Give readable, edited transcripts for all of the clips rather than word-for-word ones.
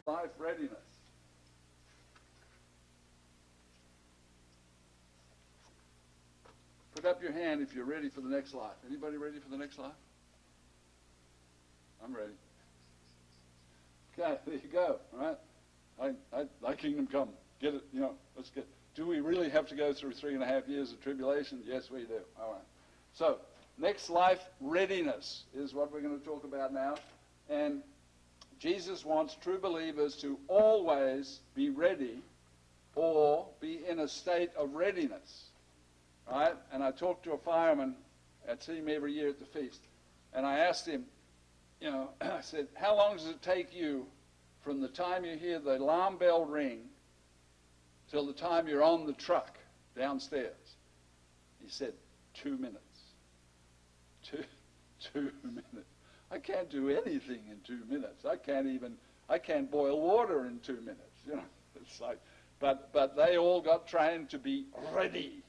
Life readiness. Put up your hand if you're ready for the next life. Anybody ready for the next life? I'm ready. Okay, there you go. All right. Thy kingdom come. Get it, let's get. Do we really have to go through 3.5 years of tribulation? Yes, we do. All right. So, next life readiness is what we're going to talk about now. And Jesus wants true believers to always be ready or be in a state of readiness. Right? And I talked to a fireman. I'd see him every year at the feast. And I asked him, I said, how long does it take you from the time you hear the alarm bell ring till the time you're on the truck downstairs? He said, 2 minutes. Two minutes. I can't do anything in 2 minutes. I can't boil water in 2 minutes. It's like, but they all got trained to be ready.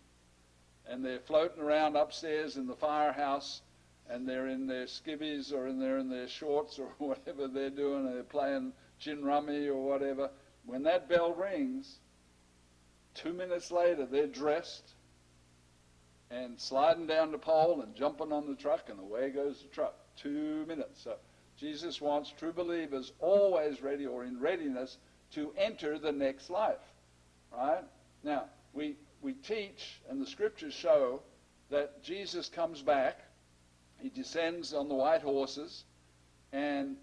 And they're floating around upstairs in the firehouse, and they're in their skivvies or they're in their shorts or whatever they're doing, and they're playing gin rummy or whatever. When that bell rings, 2 minutes later, they're dressed and sliding down the pole and jumping on the truck, and away goes the truck. 2 minutes. So Jesus wants true believers always ready or in readiness to enter the next life. Right? Now, we teach, and the scriptures show, that Jesus comes back. He descends on the white horses, and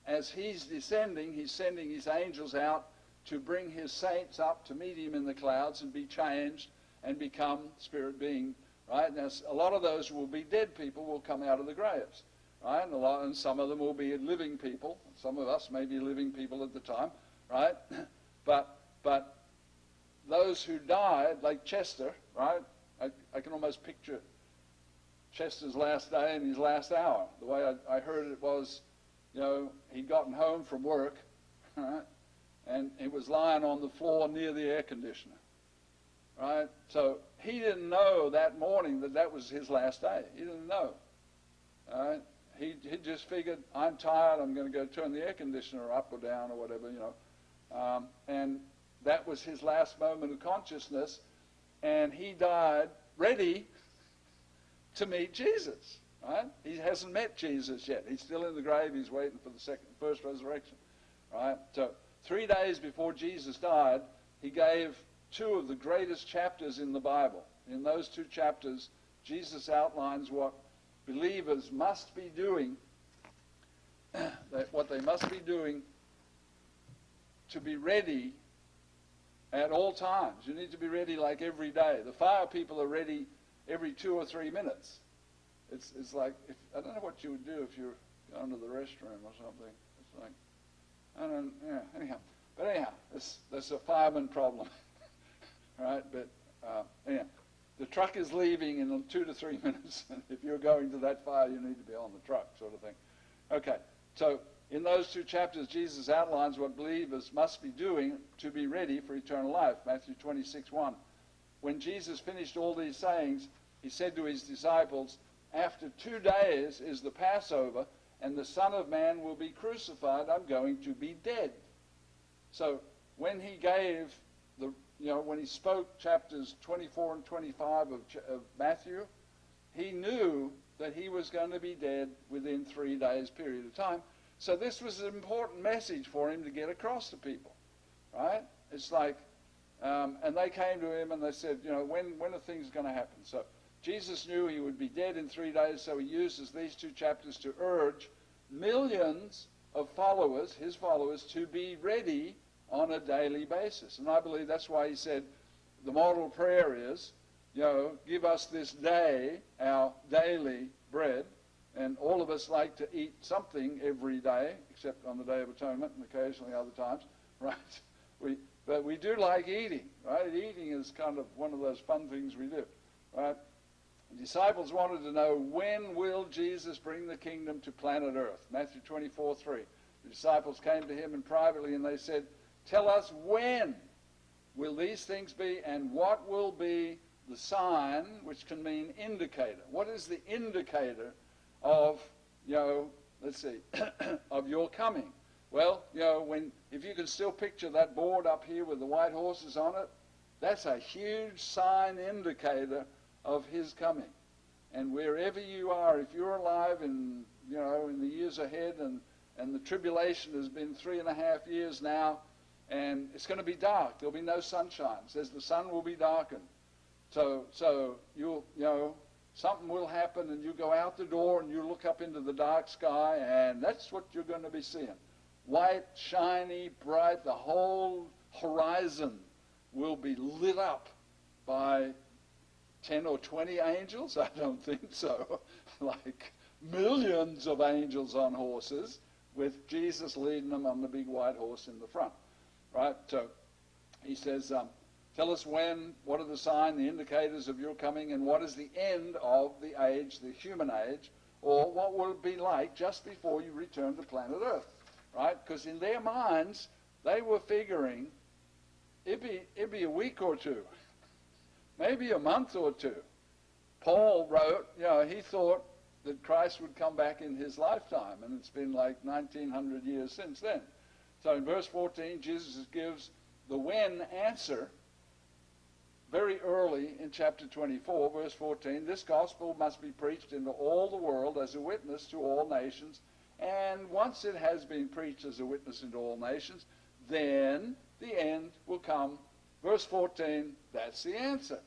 as he's descending, he's sending his angels out to bring his saints up to meet him in the clouds and be changed and become spirit being. Right? Now, a lot of those will be dead people will come out of the graves. Right? And some of them will be living people. Some of us may be living people at the time. Right? But those who died, like Chester, right? I can almost picture Chester's last day and his last hour. The way I heard it was, he'd gotten home from work, right? And he was lying on the floor near the air conditioner, right? So he didn't know that morning that was his last day. He didn't know, all right? He just figured, I'm tired, I'm going to go turn the air conditioner up or down or whatever, and that was his last moment of consciousness, and he died ready to meet Jesus, right? He hasn't met Jesus yet. He's still in the grave. He's waiting for the first resurrection, right? So 3 days before Jesus died, he gave 2 of the greatest chapters in the Bible. In those 2 chapters, Jesus outlines what believers must be doing, what they must be doing to be ready at all times. You need to be ready like every day. The fire people are ready every 2 or 3 minutes. It's like, I don't know what you would do if you're going to the restroom or something. It's like, anyhow. But anyhow, that's a fireman problem. Right? But anyhow, the truck is leaving in 2 to 3 minutes. And if you're going to that fire, you need to be on the truck, sort of thing. Okay, so in those 2 chapters, Jesus outlines what believers must be doing to be ready for eternal life. Matthew 26:1. When Jesus finished all these sayings, he said to his disciples, after 2 days is the Passover, and the Son of Man will be crucified. I'm going to be dead. So when he gave when he spoke chapters 24 and 25 of Matthew, he knew that he was going to be dead within 3 days period of time. So this was an important message for him to get across to people, right? It's like, and they came to him and they said, when are things going to happen? So Jesus knew he would be dead in 3 days, so he uses these 2 chapters to urge millions of followers, his followers, to be ready on a daily basis. And I believe that's why he said the model prayer is, give us this day our daily bread. And all of us like to eat something every day, except on the Day of Atonement and occasionally other times, right? But we do like eating, right? Eating is kind of one of those fun things we do, right? The disciples wanted to know, when will Jesus bring the kingdom to planet Earth? Matthew 24:3. The disciples came to him and privately and they said, tell us when will these things be, and what will be the sign, which can mean indicator. What is the indicator of, of your coming? Well, if you can still picture that board up here with the white horses on it, that's a huge sign indicator of his coming. And wherever you are, if you're alive in the years ahead, and the tribulation has been 3.5 years now, and it's going to be dark. There'll be no sunshine. It says the sun will be darkened. So something will happen, and you go out the door and you look up into the dark sky, and that's what you're going to be seeing. White, shiny, bright, the whole horizon will be lit up by 10 or 20 angels? I don't think so. Like millions of angels on horses, with Jesus leading them on the big white horse in the front. Right? So he says, tell us what are the signs, the indicators of your coming, and what is the end of the age, the human age, or what will it be like just before you return to planet Earth? Right? Because in their minds, they were figuring it'd be a week or two, maybe a month or two. Paul wrote, he thought that Christ would come back in his lifetime, and it's been like 1900 years since then. So in verse 14, Jesus gives the when answer very early in chapter 24, verse 14. This gospel must be preached into all the world as a witness to all nations, and once it has been preached as a witness into all nations, then the end will come. Verse 14, that's the answer.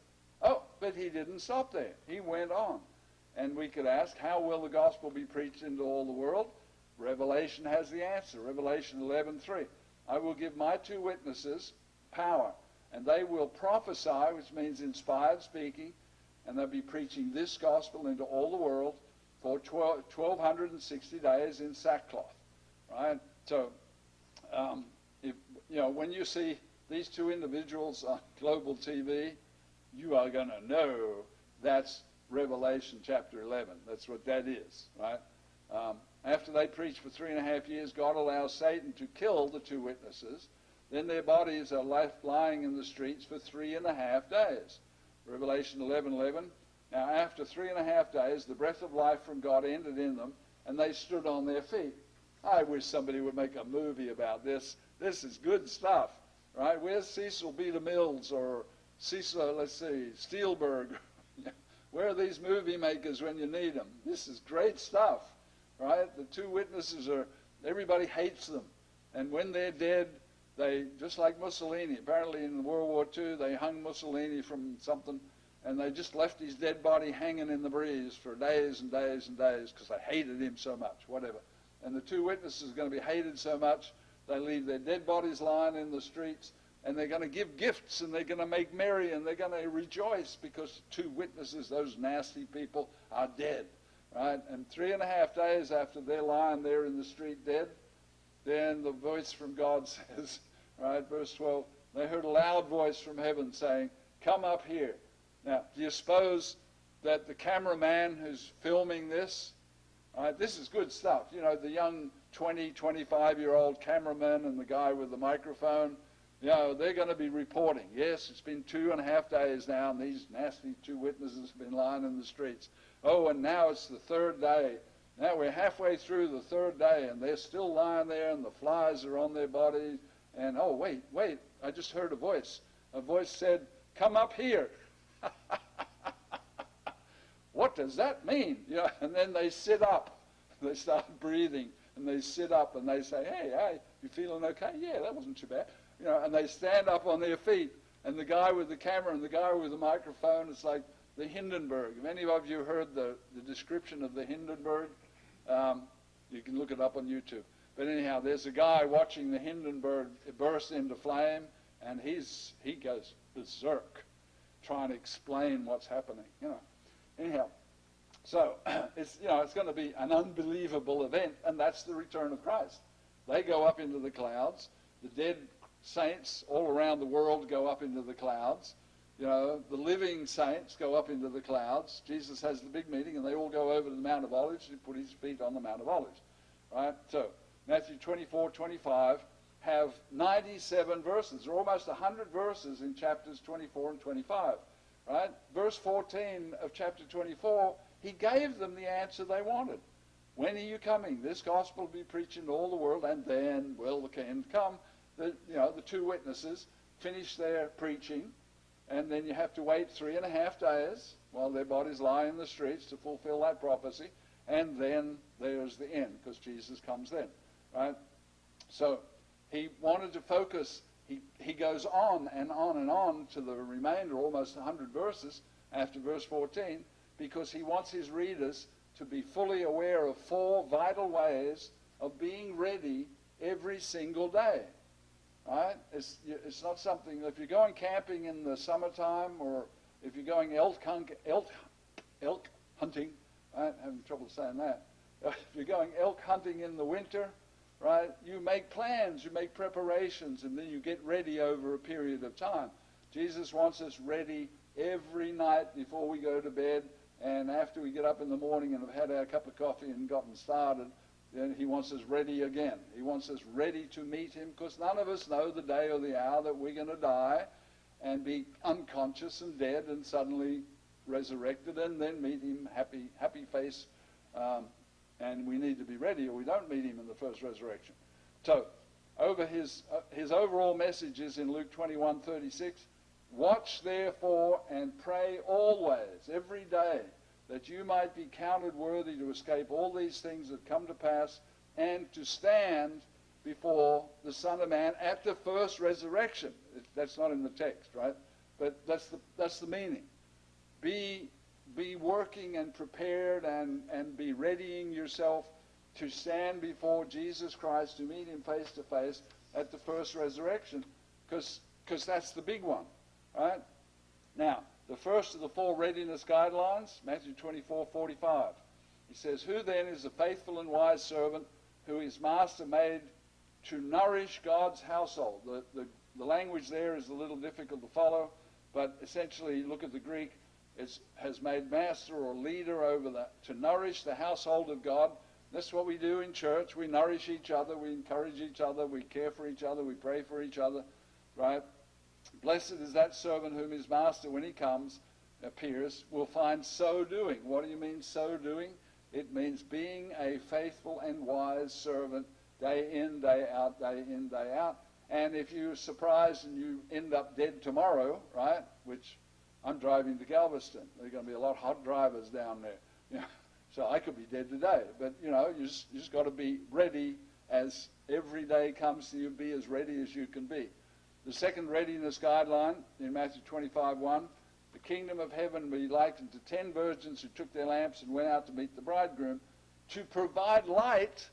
Oh, but he didn't stop there. He went on. And we could ask, how will the gospel be preached into all the world? Revelation has the answer. Revelation 11:3. I will give my 2 witnesses power, and they will prophesy, which means inspired speaking, and they'll be preaching this gospel into all the world for 1,260 days in sackcloth. Right? So, when you see these 2 individuals on global TV, you are going to know that's Revelation chapter 11. That's what that is, right? After they preach for 3.5 years, God allows Satan to kill the 2 witnesses. Then their bodies are left lying in the streets for 3.5 days. Revelation 11:11. Now after 3.5 days, the breath of life from God ended in them, and they stood on their feet. I wish somebody would make a movie about this. This is good stuff, right? Where's Cecil B. DeMille or Spielberg? Where are these movie makers when you need them? This is great stuff, right? The 2 witnesses everybody hates them. And when they're dead, they, just like Mussolini, apparently in World War II, they hung Mussolini from something, and they just left his dead body hanging in the breeze for days and days and days because they hated him so much, whatever. And the 2 witnesses are going to be hated so much, they leave their dead bodies lying in the streets, and they're going to give gifts, and they're going to make merry, and they're going to rejoice because 2 witnesses, those nasty people, are dead, right? And 3.5 days after they're lying there in the street dead, then the voice from God says, right, verse 12, they heard a loud voice from heaven saying, come up here. Now, do you suppose that the cameraman who's filming this, right, this is good stuff. The young 20, 25-year-old cameraman and the guy with the microphone, they're going to be reporting. Yes, it's been 2.5 days now, and these nasty 2 witnesses have been lying in the streets. Oh, and now it's the 3rd day. Now we're halfway through the 3rd day, and they're still lying there, and the flies are on their bodies. And, oh, wait, I just heard a voice. A voice said, come up here. What does that mean? And then they sit up. They start breathing, and they sit up, and they say, hey, you feeling okay? Yeah, that wasn't too bad. And they stand up on their feet, and the guy with the camera and the guy with the microphone, it's like the Hindenburg. Have any of you heard the description of the Hindenburg? You can look it up on YouTube. But anyhow, there's a guy watching the Hindenburg burst into flame, and he goes berserk, trying to explain what's happening. Anyhow, so it's going to be an unbelievable event, and that's the return of Christ. They go up into the clouds. The dead saints all around the world go up into the clouds. The living saints go up into the clouds. Jesus has the big meeting, and they all go over to the Mount of Olives and put his feet on the Mount of Olives. Right? So Matthew 24, 25 have 97 verses. There are almost 100 verses in chapters 24 and 25. Right? Verse 14 of chapter 24, he gave them the answer they wanted. When are you coming? This gospel will be preached in all the world, and then will the end come. The two witnesses finish their preaching, and then you have to wait 3.5 days while their bodies lie in the streets to fulfill that prophecy, and then there's the end, because Jesus comes then, right? So he wanted to focus. He goes on and on and on to the remainder, almost 100 verses after verse 14, because he wants his readers to be fully aware of 4 vital ways of being ready every single day. Right? It's not something, if you're going camping in the summertime, or if you're going elk hunting, right? I'm having trouble saying that. If you're going elk hunting in the winter, right, you make plans, you make preparations, and then you get ready over a period of time. Jesus wants us ready every night before we go to bed, and after we get up in the morning and have had our cup of coffee and gotten started, then he wants us ready again. He wants us ready to meet him, because none of us know the day or the hour that we're going to die and be unconscious and dead and suddenly resurrected, and then meet him happy face. And we need to be ready, or we don't meet him in the first resurrection. So, over his overall message is in Luke 21:36. Watch therefore and pray always, every day, that you might be counted worthy to escape all these things that come to pass, and to stand before the Son of Man at the first resurrection. That's not in the text, right? But that's the meaning. Be working and prepared and be readying yourself to stand before Jesus Christ, to meet him face to face at the first resurrection, because that's the big one, right? Now, the first of the 4 readiness guidelines, Matthew 24:45. He says, who then is a faithful and wise servant who his master made to nourish God's household? The language there is a little difficult to follow, but essentially, look at the Greek. It has made master or leader over to nourish the household of God. That's what we do in church. We nourish each other, we encourage each other, we care for each other, we pray for each other, right? Blessed is that servant whom his master, when he comes, appears, will find so doing. What do you mean so doing? It means being a faithful and wise servant day in, day out, day in, day out. And if you're surprised and you end up dead tomorrow, right, which I'm driving to Galveston. There are going to be a lot of hot drivers down there. You know, so I could be dead today. But, you just got to be ready as every day comes to you. Be as ready as you can be. The second readiness guideline in Matthew 25:1, the kingdom of heaven will be likened to 10 virgins who took their lamps and went out to meet the bridegroom to provide light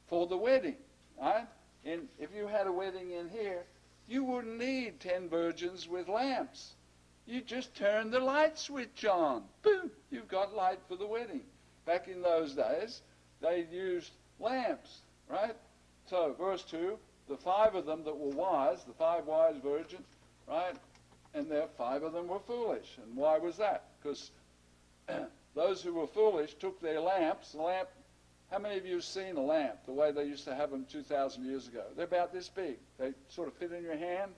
for the wedding. Right? And if you had a wedding in here, you wouldn't need 10 virgins with lamps. You just turn the light switch on. Boom! You've got light for the wedding. Back in those days, they used lamps, right? So, verse 2, the 5 of them that were wise, the 5 wise virgins, right? And 5 of them were foolish. And why was that? Because those who were foolish took their lamps. The lamp, how many of you have seen a lamp the way they used to have them 2,000 years ago? They're about this big. They sort of fit in your hand.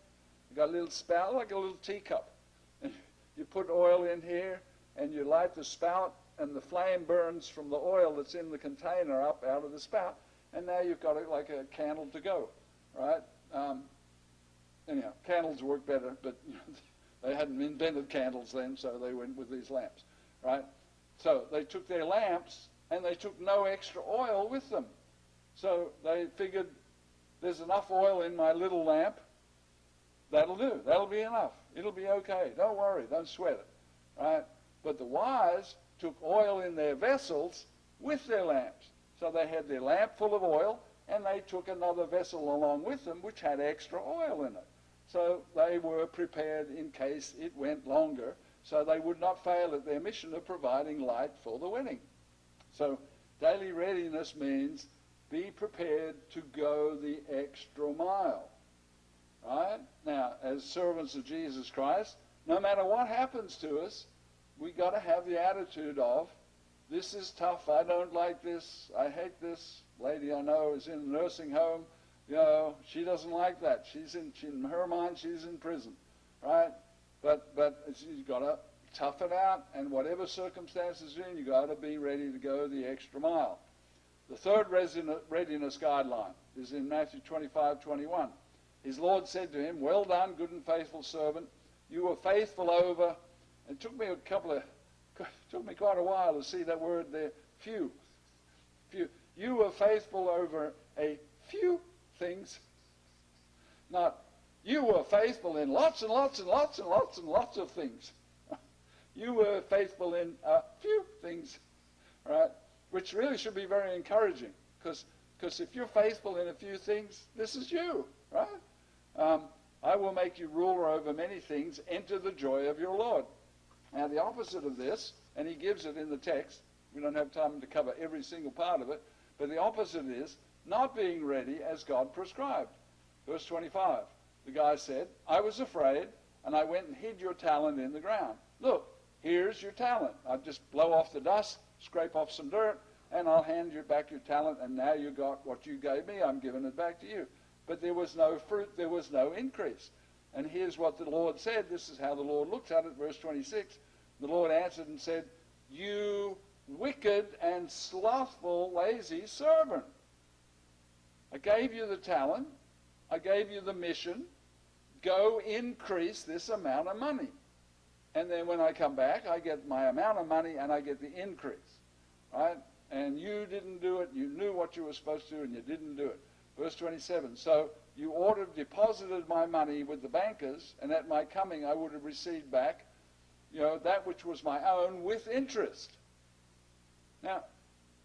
You've got a little spout, like a little teacup. And you put oil in here, and you light the spout, and the flame burns from the oil that's in the container up out of the spout, and now you've got it like a candle to go, right? Anyhow, candles work better, but they hadn't invented candles then, so they went with these lamps, right? So they took their lamps, and they took no extra oil with them. So they figured, there's enough oil in my little lamp, that'll do. That'll be enough. It'll be okay. Don't worry. Don't sweat it. Right? But the wise took oil in their vessels with their lamps. So they had their lamp full of oil, and they took another vessel along with them which had extra oil in it. So they were prepared in case it went longer, so they would not fail at their mission of providing light for the wedding. So daily readiness means be prepared to go the extra mile. Right? Now, as servants of Jesus Christ, no matter what happens to us, we got to have the attitude of, this is tough, I don't like this, I hate this. Lady I know is in a nursing home, she doesn't like that. In her mind, she's in prison, right? But you've got to tough it out, and whatever circumstances you're in, you've got to be ready to go the extra mile. The third readiness guideline is in Matthew 25:21. His Lord said to him, "Well done, good and faithful servant. You were faithful over," and it took me quite a while to see that word there, few. You were faithful over a few things. Not, you were faithful in lots and lots and lots and lots and lots of things. You were faithful in a few things, right? Which really should be very encouraging, because if you're faithful in a few things, this is you, right? I will make you ruler over many things. Enter the joy of your Lord. Now, the opposite of this, and he gives it in the text, we don't have time to cover every single part of it, but the opposite is not being ready as God prescribed. Verse 25, the guy said, "I was afraid, and I went and hid your talent in the ground. Look, here's your talent. I'll just blow off the dust, scrape off some dirt, and I'll hand you back your talent, and now you got what you gave me, I'm giving it back to you." But there was no fruit, there was no increase. And here's what the Lord said. This is how the Lord looks at it, verse 26. The Lord answered and said, "You wicked and slothful, lazy servant. I gave you the talent. I gave you the mission. Go increase this amount of money. And then when I come back, I get my amount of money and I get the increase." Right? And you didn't do it. You knew what you were supposed to do and you didn't do it. Verse 27, "So you ought to have deposited my money with the bankers, and at my coming I would have received back, that which was my own with interest." Now,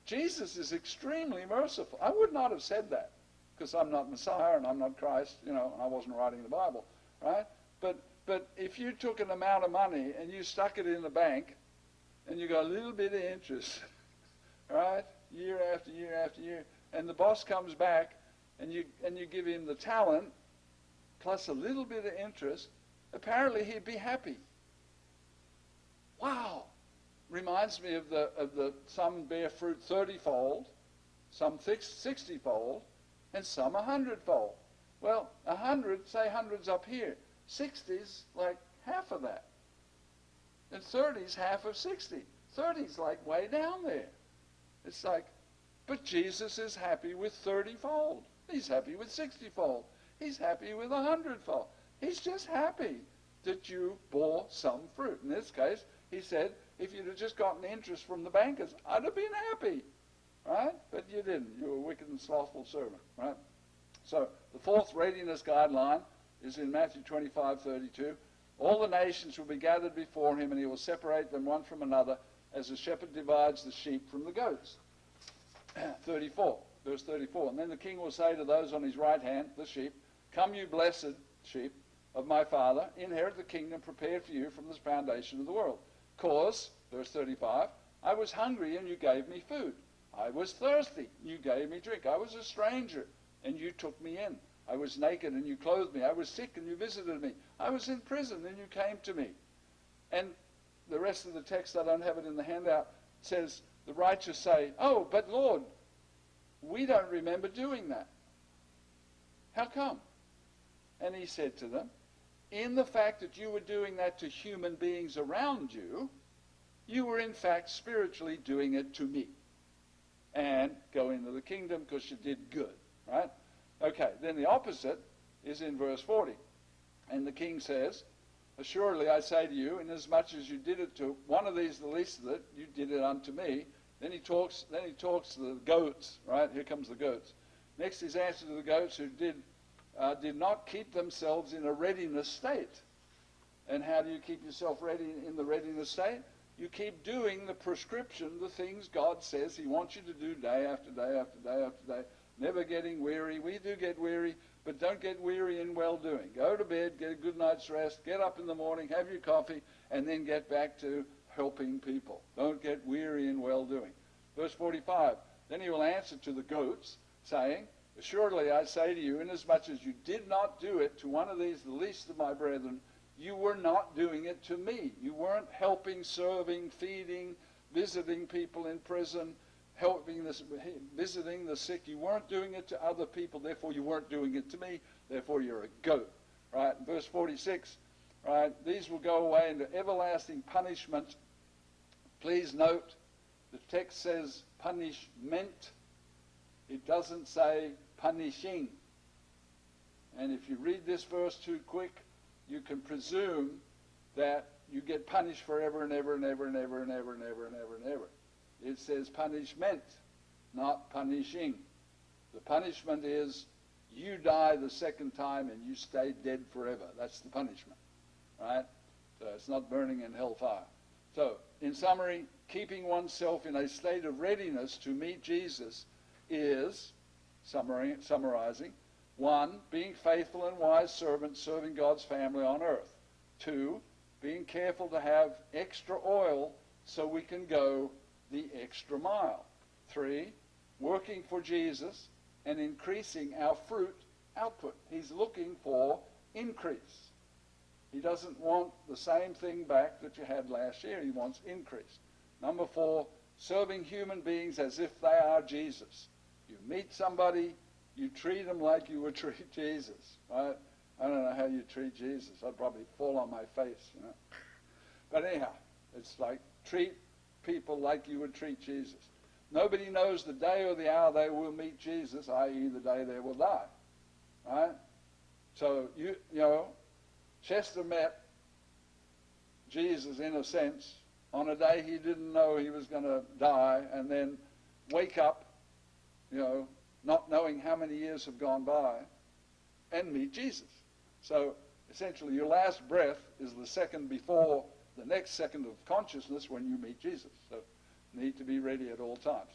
Jesus is extremely merciful. I would not have said that, because I'm not Messiah and I'm not Christ, and I wasn't writing the Bible, right? But if you took an amount of money and you stuck it in the bank, and you got a little bit of interest, right, year after year after year, and the boss comes back and you give him the talent plus a little bit of interest, apparently he'd be happy. Wow! Reminds me of the some bear fruit 30-fold, some 60-fold, and some 100-fold. Well, 100, say 100's up here. 60's like half of that. And 30's half of 60. 30's like way down there. It's like, but Jesus is happy with 30-fold. He's happy with 60-fold. He's happy with 100-fold. He's just happy that you bore some fruit. In this case, he said, if you'd have just gotten interest from the bankers, I'd have been happy, right? But you didn't. You were a wicked and slothful servant, right? So the fourth readiness guideline is in Matthew 25:32. "All the nations will be gathered before him, and he will separate them one from another, as a shepherd divides the sheep from the goats." 34, verse 34. "And then the king will say to those on his right hand, the sheep, 'Come, you blessed sheep of my Father, inherit the kingdom prepared for you from the foundation of the world. 'Cause,' verse 35, 'I was hungry and you gave me food. I was thirsty, you gave me drink. I was a stranger and you took me in. I was naked and you clothed me. I was sick and you visited me. I was in prison and you came to me.'" And the rest of the text, I don't have it in the handout, says, the righteous say, "Oh, but Lord, we don't remember doing that. How come?" And he said to them, "In the fact that you were doing that to human beings around you, you were in fact spiritually doing it to me. And go into the kingdom because you did good." Right? Okay, then the opposite is in verse 40. And the king says, "Assuredly I say to you, inasmuch as you did it to one of these, the least of it, you did it unto me." Then he talks to the goats, right? Here comes the goats. Next, his answer to the goats who did not keep themselves in a readiness state. And how do you keep yourself ready in the readiness state? You keep doing the prescription, the things God says he wants you to do day after day after day after day. Never getting weary. We do get weary, but don't get weary in well-doing. Go to bed, get a good night's rest, get up in the morning, have your coffee, and then get back to helping people. Don't get weary in well-doing. Verse 45, "Then he will answer to the goats, saying, Assuredly I say to you, inasmuch as you did not do it to one of these, the least of my brethren, you were not doing it to me." You weren't helping, serving, feeding, visiting people in prison, visiting the sick. You weren't doing it to other people, therefore you weren't doing it to me, therefore you're a goat. Right? Verse 46, right? "These will go away into everlasting punishment." Please note, the text says punishment, It doesn't say punishing. And if you read this verse too quick, you can presume that you get punished forever and ever and ever and ever and ever and ever and ever and ever. It says punishment, not punishing. The punishment is you die the second time and you stay dead forever. That's the punishment, right? So it's not burning in hellfire. So, in summary, keeping oneself in a state of readiness to meet Jesus is, summarizing, 1, being faithful and wise servants serving God's family on earth. 2, being careful to have extra oil so we can go the extra mile. 3, working for Jesus and increasing our fruit output. He's looking for increase. He doesn't want the same thing back that you had last year. He wants increase. Number 4, serving human beings as if they are Jesus. You meet somebody, you treat them like you would treat Jesus, right? I don't know how you treat Jesus. I'd probably fall on my face, you know. But anyhow, it's like treat people like you would treat Jesus. Nobody knows the day or the hour they will meet Jesus, i.e. the day they will die, right? So, you know, Chester met Jesus, in a sense, on a day he didn't know he was going to die, and then wake up, you know, not knowing how many years have gone by, and meet Jesus. So, essentially, your last breath is the second before the next second of consciousness when you meet Jesus. So, need to be ready at all times.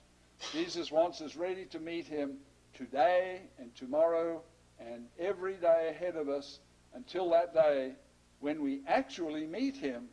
Jesus wants us ready to meet him today and tomorrow and every day ahead of us, until that day when we actually meet him